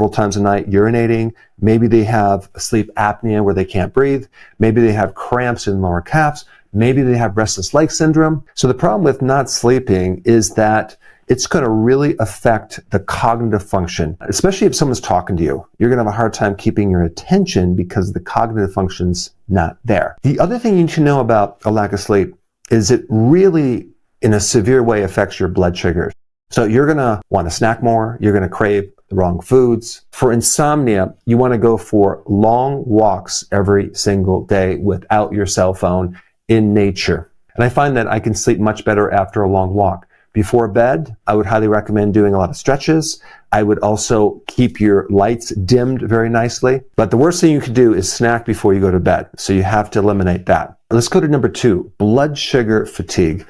several times a night urinating. Maybe they have sleep apnea where they can't breathe. Maybe they have cramps in lower calves. Maybe they have restless leg syndrome. So the problem with not sleeping is that it's going to really affect the cognitive function, especially if someone's talking to you. You're going to have a hard time keeping your attention because the cognitive function's not there. The other thing you need to know about a lack of sleep is it really, in a severe way, affects your blood sugars. So you're going to want to snack more. You're going to crave the wrong foods. For insomnia, you want to go for long walks every single day without your cell phone in nature. And I find that I can sleep much better after a long walk. Before bed, I would highly recommend doing a lot of stretches. I would also keep your lights dimmed very nicely. But the worst thing you could do is snack before you go to bed. So you have to eliminate that. Let's go to number 2, blood sugar fatigue.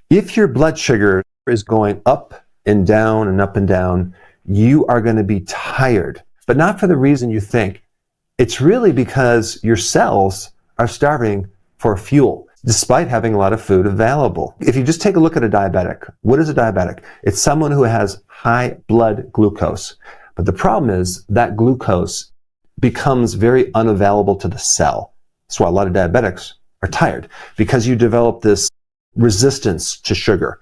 If your blood sugar is going up and down and up and down, you are going to be tired, but not for the reason you think. It's really because your cells are starving for fuel, despite having a lot of food available. If you just take a look at a diabetic, what is a diabetic? It's someone who has high blood glucose. But the problem is that glucose becomes very unavailable to the cell. That's why a lot of diabetics are tired, because you develop this resistance to sugar.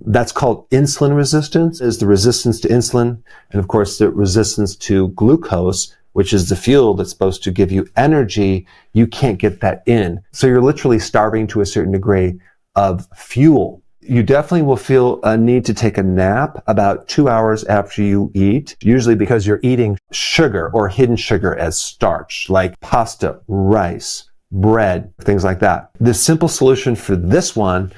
That's called insulin resistance, is the resistance to insulin, and of course the resistance to glucose, which is the fuel that's supposed to give you energy. You can't get that in. So you're literally starving to a certain degree of fuel. You definitely will feel a need to take a nap about 2 hours after you eat, usually because you're eating sugar or hidden sugar as starch, like pasta, rice, bread, things like that. The simple solution for this one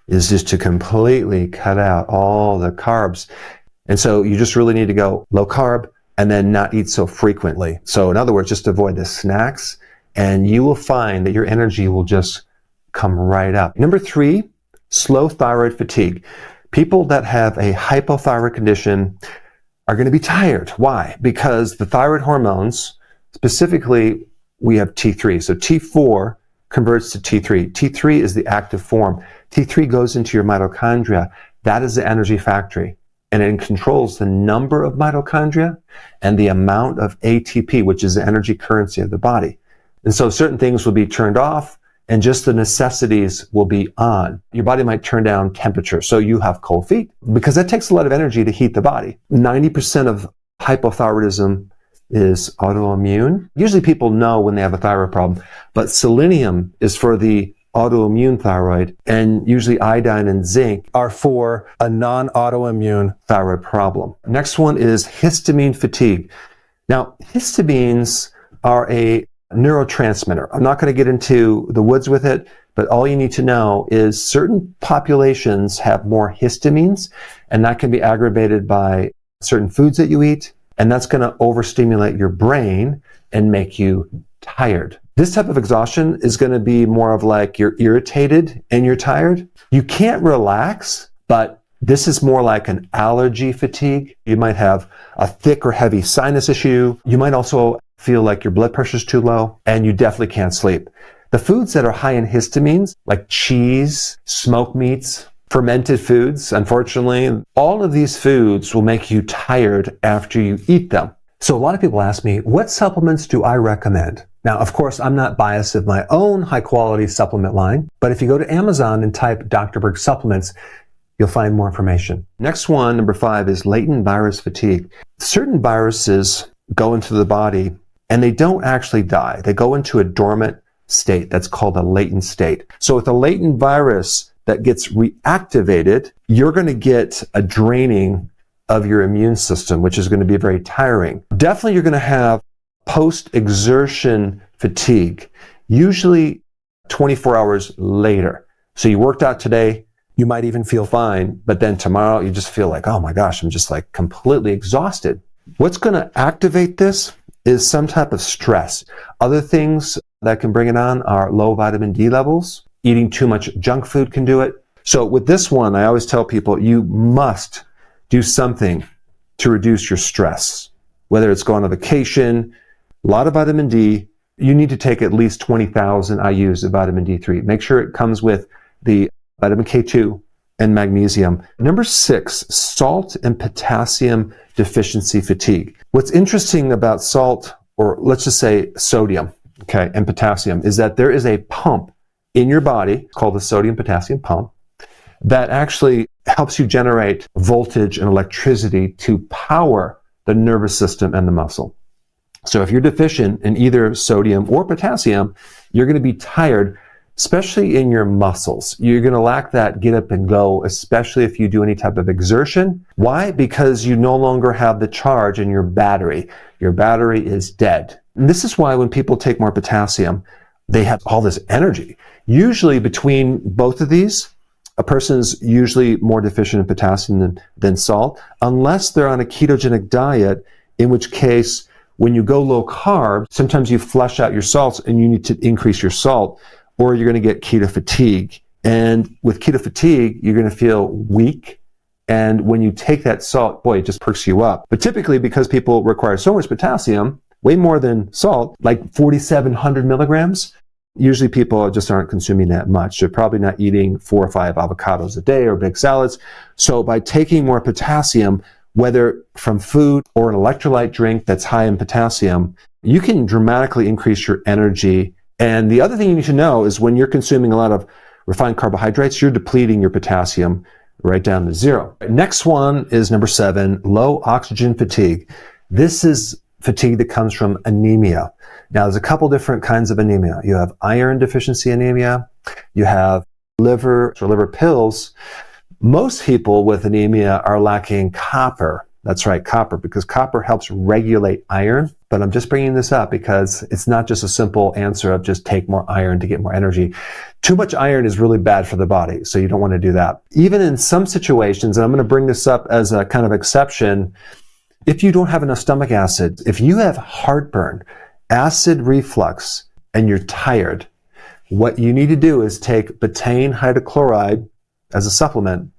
is just to completely cut out all the carbs. And so you just really need to go low carb and then not eat so frequently. So in other words, just avoid the snacks and you will find that your energy will just come right up. Number 3, slow thyroid fatigue. People that have a hypothyroid condition are going to be tired. Why? Because the thyroid hormones, specifically we have T3. So T4 converts to T3. T3 is the active form. T3 goes into your mitochondria. That is the energy factory. And it controls the number of mitochondria and the amount of ATP, which is the energy currency of the body. And so certain things will be turned off and just the necessities will be on. Your body might turn down temperature. So you have cold feet because that takes a lot of energy to heat the body. 90% of hypothyroidism is autoimmune. Usually people know when they have a thyroid problem, but selenium is for the autoimmune thyroid, and usually iodine and zinc are for a non-autoimmune thyroid problem. Next one is histamine fatigue. Now, histamines are a neurotransmitter. I'm not going to get into the woods with it, but all you need to know is certain populations have more histamines, and that can be aggravated by certain foods that you eat, and that's going to overstimulate your brain and make you tired. This type of exhaustion is going to be more of like you're irritated and you're tired. You can't relax, but this is more like an allergy fatigue. You might have a thick or heavy sinus issue. You might also feel like your blood pressure is too low, and you definitely can't sleep. The foods that are high in histamines, like cheese, smoked meats, fermented foods, unfortunately, all of these foods will make you tired after you eat them. So a lot of people ask me, what supplements do I recommend? Now, of course, I'm not biased of my own high-quality supplement line, but if you go to Amazon and type Dr. Berg supplements, you'll find more information. Next one, number 5, is latent virus fatigue. Certain viruses go into the body and they don't actually die. They go into a dormant state. That's called a latent state. So with a latent virus that gets reactivated, you're going to get a draining of your immune system, which is going to be very tiring. Definitely you're going to have post-exertion fatigue, usually 24 hours later. So you worked out today, you might even feel fine, but then tomorrow you just feel like, oh my gosh, I'm just like completely exhausted. What's going to activate this is some type of stress. Other things that can bring it on are low vitamin D levels. Eating too much junk food can do it. So with this one, I always tell people you must do something to reduce your stress, whether it's going on vacation, a lot of vitamin D. You need to take at least 20,000 IUs of vitamin D3. Make sure it comes with the vitamin K2 and magnesium. Number 6, salt and potassium deficiency fatigue. What's interesting about salt, or let's just say sodium, okay, and potassium, is that there is a pump in your body called the sodium potassium pump that actually helps you generate voltage and electricity to power the nervous system and the muscle. So if you're deficient in either sodium or potassium, you're going to be tired, especially in your muscles. You're going to lack that get up and go, especially if you do any type of exertion. Why? Because you no longer have the charge in your battery. Your battery is dead. And this is why when people take more potassium, they have all this energy. Usually between both of these, a person's usually more deficient in potassium than salt, unless they're on a ketogenic diet, in which case, when you go low carb, sometimes you flush out your salts and you need to increase your salt, or you're going to get keto fatigue. And with keto fatigue, you're going to feel weak. And when you take that salt, boy, it just perks you up. But typically, because people require so much potassium, way more than salt, like 4,700 milligrams, usually people just aren't consuming that much. They're probably not eating 4 or 5 avocados a day or big salads. So by taking more potassium, whether from food or an electrolyte drink that's high in potassium, you can dramatically increase your energy. And the other thing you need to know is when you're consuming a lot of refined carbohydrates, you're depleting your potassium right down to 0. Next one is number 7, low oxygen fatigue. This is fatigue that comes from anemia. Now, there's a couple different kinds of anemia. You have iron deficiency anemia. You have liver pills. Most people with anemia are lacking copper. That's right, copper, because copper helps regulate iron. But I'm just bringing this up because it's not just a simple answer of just take more iron to get more energy. Too much iron is really bad for the body, so you don't want to do that. Even in some situations, and I'm going to bring this up as a kind of exception, if you don't have enough stomach acid, if you have heartburn, acid reflux, and you're tired, what you need to do is take betaine hydrochloride as a supplement,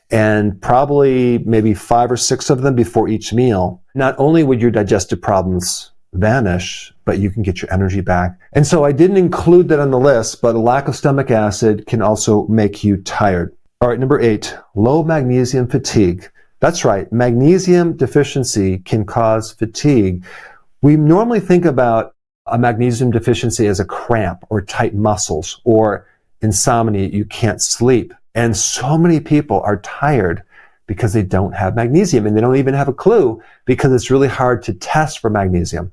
and probably maybe 5 or 6 of them before each meal. Not only would your digestive problems vanish, but you can get your energy back. And so I didn't include that on the list, but a lack of stomach acid can also make you tired. All right, number 8, low magnesium fatigue. That's right, magnesium deficiency can cause fatigue. We normally think about a magnesium deficiency as a cramp or tight muscles or insomnia, you can't sleep. And so many people are tired because they don't have magnesium, and they don't even have a clue because it's really hard to test for magnesium.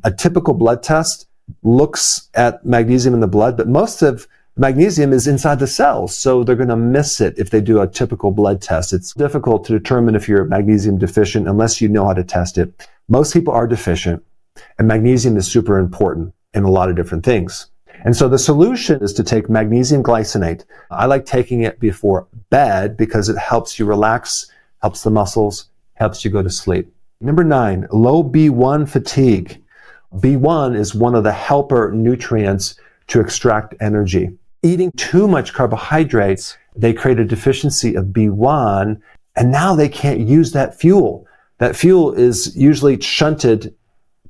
A typical blood test looks at magnesium in the blood, but most of magnesium is inside the cells, so they're going to miss it if they do a typical blood test. It's difficult to determine if you're magnesium deficient unless you know how to test it. Most people are deficient, and magnesium is super important in a lot of different things. And so the solution is to take magnesium glycinate. I like taking it before bed because it helps you relax, helps the muscles, helps you go to sleep. Number 9, low B1 fatigue. B1 is one of the helper nutrients to extract energy. Eating too much carbohydrates, they create a deficiency of B1, and now they can't use that fuel. That fuel is usually shunted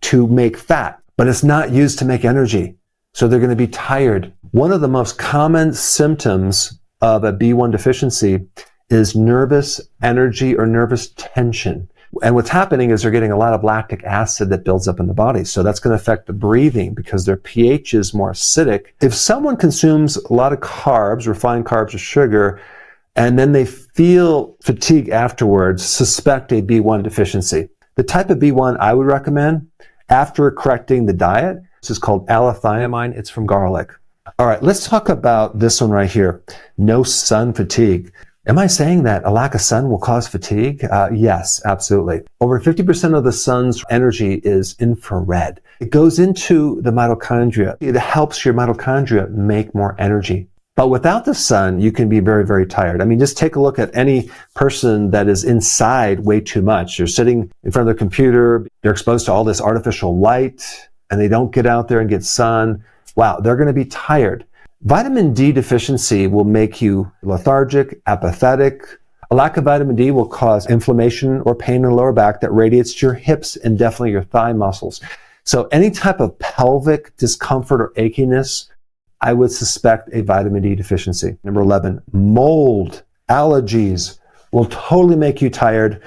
to make fat, but it's not used to make energy. So they're going to be tired. One of the most common symptoms of a B1 deficiency is nervous energy or nervous tension. And what's happening is they're getting a lot of lactic acid that builds up in the body. So that's going to affect the breathing because their pH is more acidic. If someone consumes a lot of carbs, refined carbs or sugar, and then they feel fatigue afterwards, suspect a B1 deficiency. The type of B1 I would recommend after correcting the diet, this is called L-thiamine. It's from garlic. All right, let's talk about this one right here. No sun fatigue. Am I saying that a lack of sun will cause fatigue? Yes, absolutely. Over 50% of the sun's energy is infrared. It goes into the mitochondria. It helps your mitochondria make more energy. But without the sun, you can be very, very tired. I mean, just take a look at any person that is inside way too much. They're sitting in front of their computer. They're exposed to all this artificial light, and they don't get out there and get sun. Wow, they're going to be tired. Vitamin D deficiency will make you lethargic, apathetic. A lack of vitamin D will cause inflammation or pain in the lower back that radiates to your hips and definitely your thigh muscles. So any type of pelvic discomfort or achiness, I would suspect a vitamin D deficiency. Number 11, mold allergies will totally make you tired.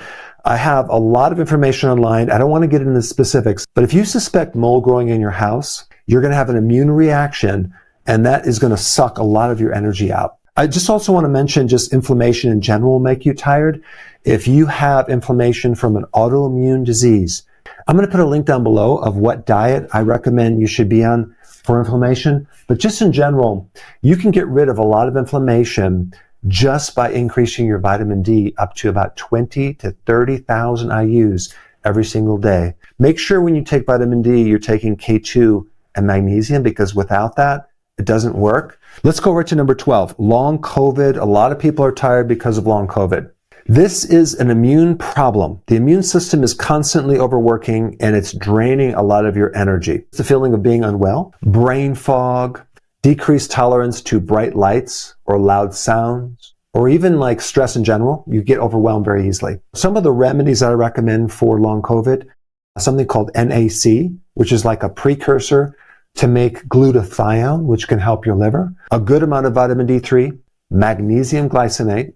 I have a lot of information online. I don't want to get into the specifics, but if you suspect mold growing in your house, you're going to have an immune reaction, and that is going to suck a lot of your energy out. I just also want to mention just inflammation in general will make you tired. If you have inflammation from an autoimmune disease, I'm going to put a link down below of what diet I recommend you should be on for inflammation. But just in general, you can get rid of a lot of inflammation just by increasing your vitamin D up to about 20 to 30,000 IUs every single day. Make sure when you take vitamin D, you're taking K2 and magnesium, because without that, it doesn't work. Let's go right to number 12, long COVID. A lot of people are tired because of long COVID. This is an immune problem. The immune system is constantly overworking and it's draining a lot of your energy. It's the feeling of being unwell, brain fog, decreased tolerance to bright lights or loud sounds, or even like stress in general. You get overwhelmed very easily. Some of the remedies that I recommend for long COVID, something called NAC, which is like a precursor to make glutathione, which can help your liver, a good amount of vitamin D3, magnesium glycinate,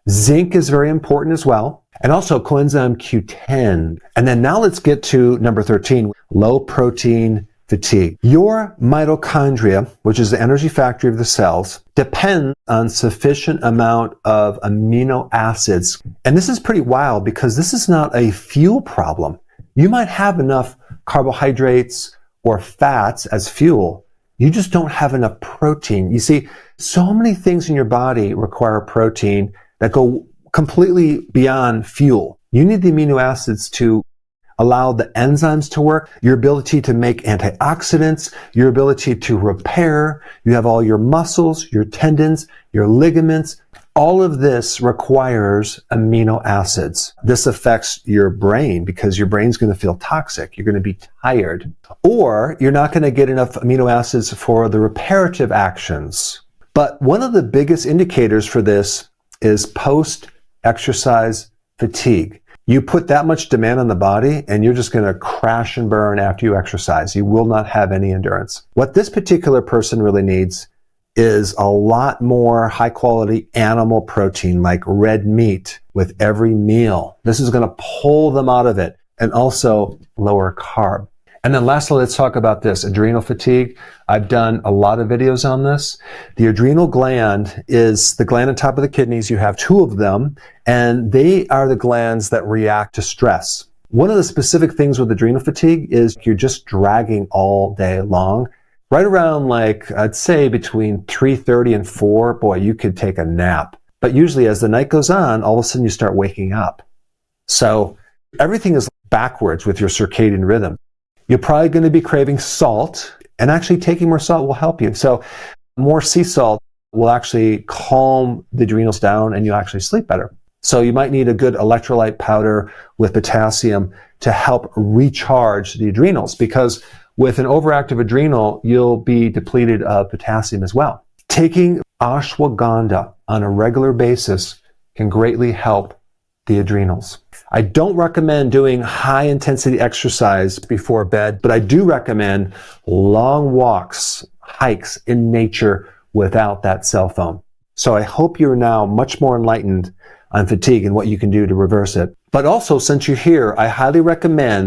zinc is very important as well, and also coenzyme Q10. And then now let's get to number 13, low protein fatigue. Your mitochondria, which is the energy factory of the cells, depend on sufficient amount of amino acids. And this is pretty wild because this is not a fuel problem. You might have enough carbohydrates or fats as fuel. You just don't have enough protein. You see, so many things in your body require protein that go completely beyond fuel. You need the amino acids to allow the enzymes to work, your ability to make antioxidants, your ability to repair. You have all your muscles, your tendons, your ligaments. All of this requires amino acids. This affects your brain because your brain's going to feel toxic. You're going to be tired. Or you're not going to get enough amino acids for the reparative actions. But one of the biggest indicators for this is post-exercise fatigue. You put that much demand on the body and you're just going to crash and burn after you exercise. You will not have any endurance. What this particular person really needs is a lot more high quality animal protein, like red meat, with every meal. This is going to pull them out of it, and also lower carb. And then lastly, let's talk about this, adrenal fatigue. I've done a lot of videos on this. The adrenal gland is the gland on top of the kidneys. You have two of them, and they are the glands that react to stress. One of the specific things with adrenal fatigue is you're just dragging all day long. Right around, like, I'd say between 3:30 and 4, boy, you could take a nap. But usually as the night goes on, all of a sudden you start waking up. So everything is backwards with your circadian rhythm. You're probably going to be craving salt, and actually taking more salt will help you. So more sea salt will actually calm the adrenals down and you'll actually sleep better. So you might need a good electrolyte powder with potassium to help recharge the adrenals, because with an overactive adrenal, you'll be depleted of potassium as well. Taking ashwagandha on a regular basis can greatly help the adrenals. I don't recommend doing high intensity exercise before bed, but I do recommend long walks, hikes in nature without that cell phone. So I hope you're now much more enlightened on fatigue and what you can do to reverse it. But also, since you're here, I highly recommend